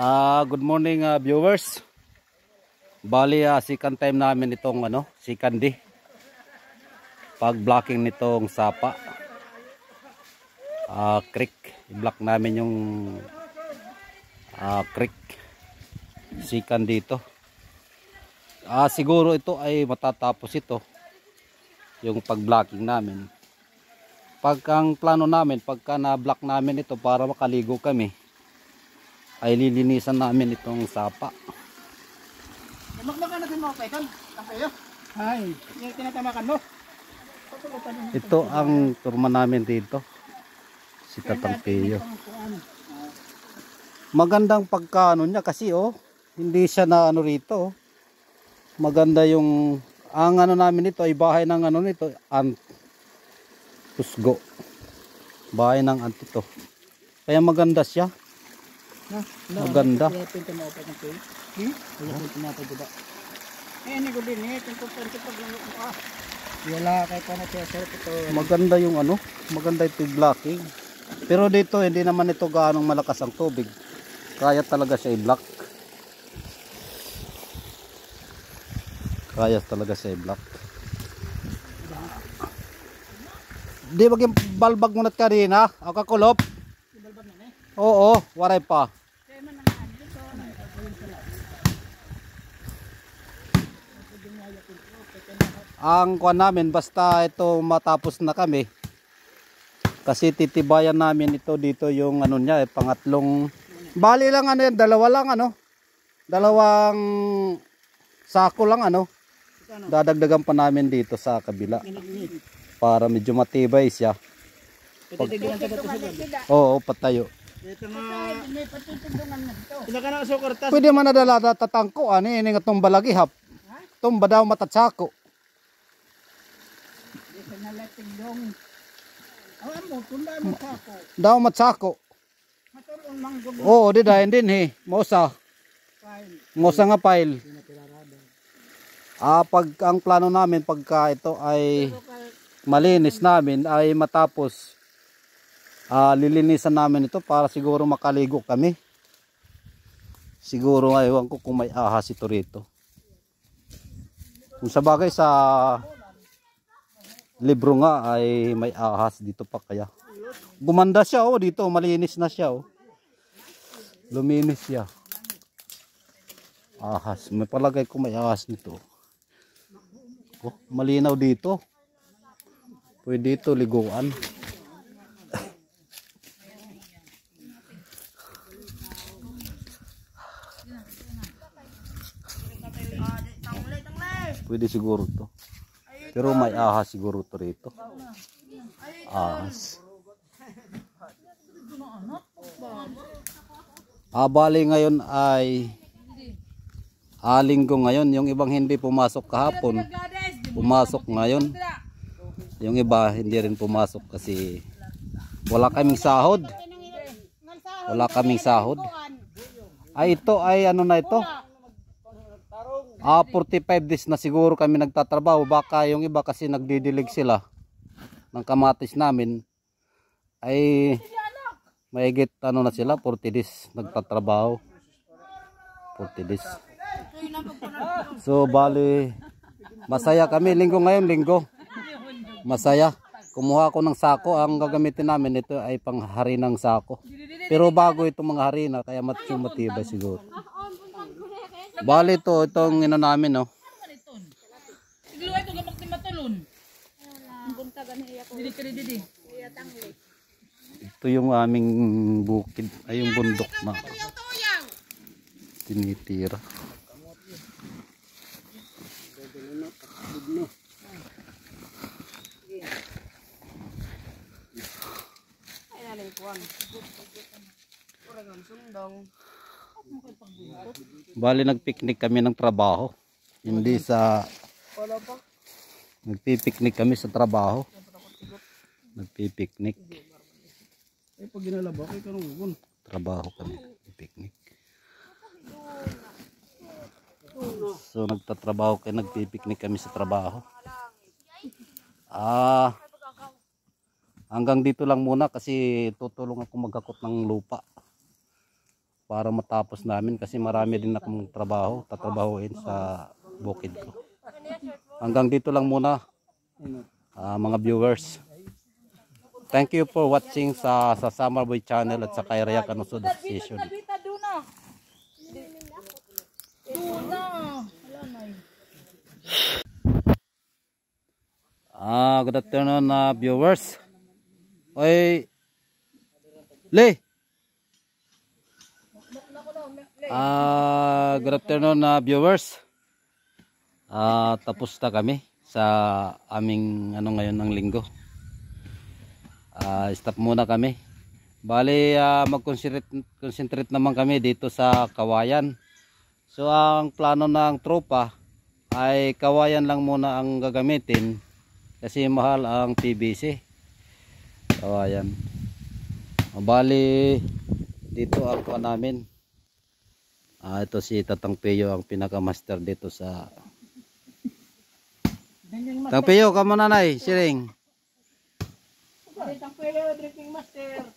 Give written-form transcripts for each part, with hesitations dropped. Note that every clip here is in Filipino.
Good morning viewers. Bali second time namin itong second day pag-blocking nitong sapa. Creek. I-block namin yung creek. Second dito. Siguro ito ay matatapos ito yung pag-blocking namin. Pagkang plano namin, pagka na-block namin ito para makaligo kami, ay lilinisan namin itong sapa. Ito ang turma namin dito. Si Tatang Pio. Magandang pagkaano niya kasi hindi siya na rito. Maganda yung ang namin ito ay bahay ng nito, Pusgo. Bahay ng antito. Kaya maganda siya. Maganda. Maganda yung maganda ito blocking. Pero dito hindi naman ito gaanong malakas ang tubig. Kaya talaga siya i-block. Kaya talaga siya i-block. Di bagay balbag mo nat kanina, o kakulop. Oo, waray pa. Ang kuan namin basta ito matapos na kami. Kasi titibayan namin ito dito yung niya, pangatlong bali lang yan, dalawa lang dalawang sako lang dadagdagan pa namin dito sa kabila para medyo matibay siya. Oo, patayo. Pwede man nadala tatangko ini nga tong balagihap. Tumba daw matatsako. Daw matsako. Oo, di dahil din Mosa nga pile. Pag ang plano namin pagka ito ay malinis namin ay matapos lilinisan namin ito para siguro makaligo kami. Siguro ewan ko kung may ahas ito rito. Kung sa bagay sa libro nga ay may ahas dito pa kaya. Gumanda siya dito malinis na siya Luminis siya. Ahas, may palagay ko may ahas nito. Malinaw dito. Pwede ito liguan. Pwede siguro to. Pero may ahas siguro to rito. Ahas. Bali ngayon ay linggo ngayon. Yung ibang hindi pumasok kahapon, pumasok ngayon. Yung iba hindi rin pumasok kasi wala kaming sahod. Wala kaming sahod. Ito ay na ito. 45 days na siguro kami nagtatrabaho. Baka yung iba kasi nagdidilig sila ng kamatis namin ay mahigit na sila 40 days nagtatrabaho. 40 days. So bali masaya kami linggo ngayon, linggo. Masaya. Kumuha ko ng sako. Ang gagamitin namin ito ay panghari ng sako. Pero bago itong mga harina kaya matibay siguro. Bali itong namin Ito yung aming bukid, ay yung bundok na tinitira. Bali nagpiknik kami ng trabaho. Hindi sa nagpipiknik kami sa trabaho. Nagpipiknik. Trabaho kami, picnic. So nagtatrabaho kayo, nagpipiknik kami sa trabaho. Hanggang dito lang muna kasi tutulong ako maghakot ng lupa. para matapos namin kasi marami din akong trabaho, tatrabahuin sa bukid ko. Hanggang dito lang muna mga viewers. Thank you for watching sa Summer Boy Channel at sa Kairaya Kanusod Association. Good afternoon viewers. Oy, Le. Good afternoon viewers. Tapos na kami sa aming ngayon ng linggo. Stop muna kami. Bali mag-concentrate naman kami dito sa kawayan. So ang plano ng tropa ay kawayan lang muna ang gagamitin kasi mahal ang PVC. Kawayan. Bali dito ang kuha namin. Ito si Tatang Peyo ang pinaka-master dito sa Tatang Peyo, kamo nanay, siring. Tatang Peyo, drinking master.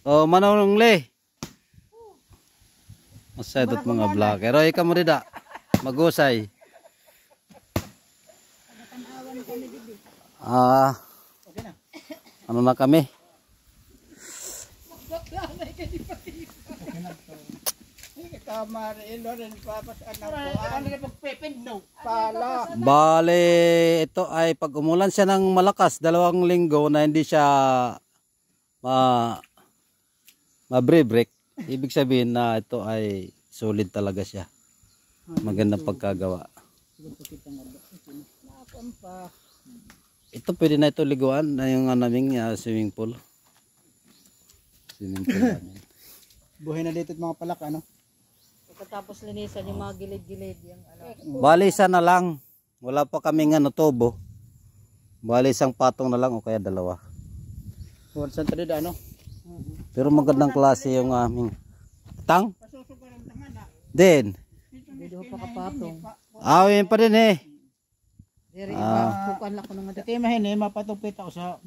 Oh, manong le. Masadot mga vlogger. Oy, kamo dida. Magusay. Ano na kami? Bale, ito ay pag umulan siya ng malakas, 2 linggo na hindi siya ma-break. Ibig sabihin na ito ay solid talaga siya. Magandang pagkagawa. Ito pwede na ito liguan na yung naming swimming pool. Swimming pool namin. Buhay na dito mga palak ano. Pagkatapos linisan yung mga gilid-gilid yung Bali isa na lang. Wala pa kaming tubo. Bali isang patong na lang o kaya 2. Saan tayo ano? Pero magandang klase yung aming tang. Din. video pa kapatong. Yun pa din eh. Diri kukuan lang ko nang Ito yung mahin mapatupit ako sa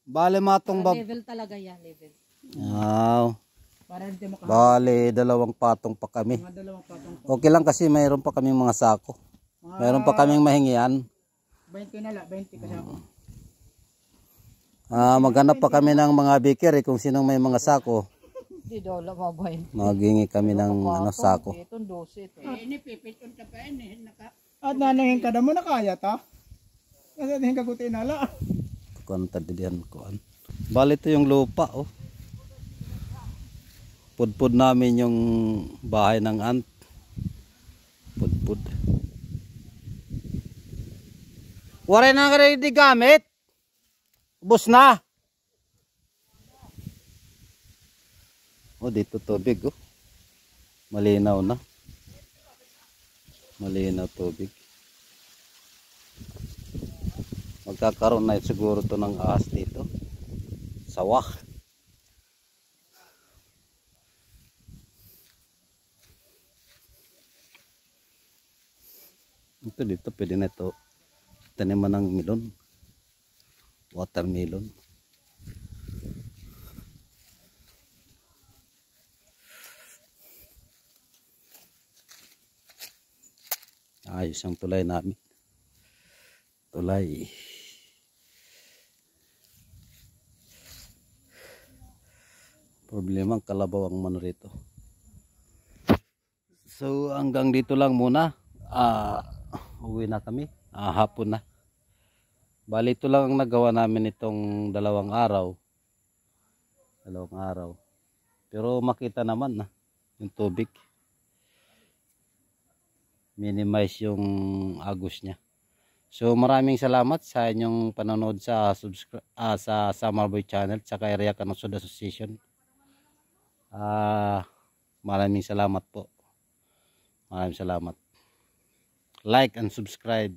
Bali matong bab. level talaga yan, level. para hindi maka Bali 2 patong pa kami. mga 2 patong. Okay lang kasi mayroon pa kaming mga sako. Mayroon pa kaming mahingian. 20 na lang, 20 kasi ako. Maghanap pa kami ng mga baker kung sinong may mga sako. Di daw lang mabahin. Maghingi kami ng sako. Itong 12 ito. Ini pipiton ka pa ini naka. At naningin ka mo na kaya ta. Kasi hindi ka gutin nala. Kuanta diyan kuan. Bali ito yung lupa Pudpud namin yung bahay ng ant. Pudpud. Wala na ka rin di gamit. Ubus na. Dito tubig Malinaw na. Malinaw tubig. Magkakaroon na siguro to ng ahas dito. Sawah. Ito dito pwede na ito taniman ng melon. Watermelon. Ayos ang tulay namin. Tulay. Problema ang kalabaw ang mano rito. So hanggang dito lang muna. Uwi na kami. Hapon na. Bali ito lang ang nagawa namin itong 2 araw. 2 araw. Pero makita naman yung tubig. Minimize yung agos niya. So maraming salamat sa inyong panonood sa Summer Boy Channel sa Kairaya Kanusod Association. Maraming salamat po. Maraming salamat. Like and subscribe.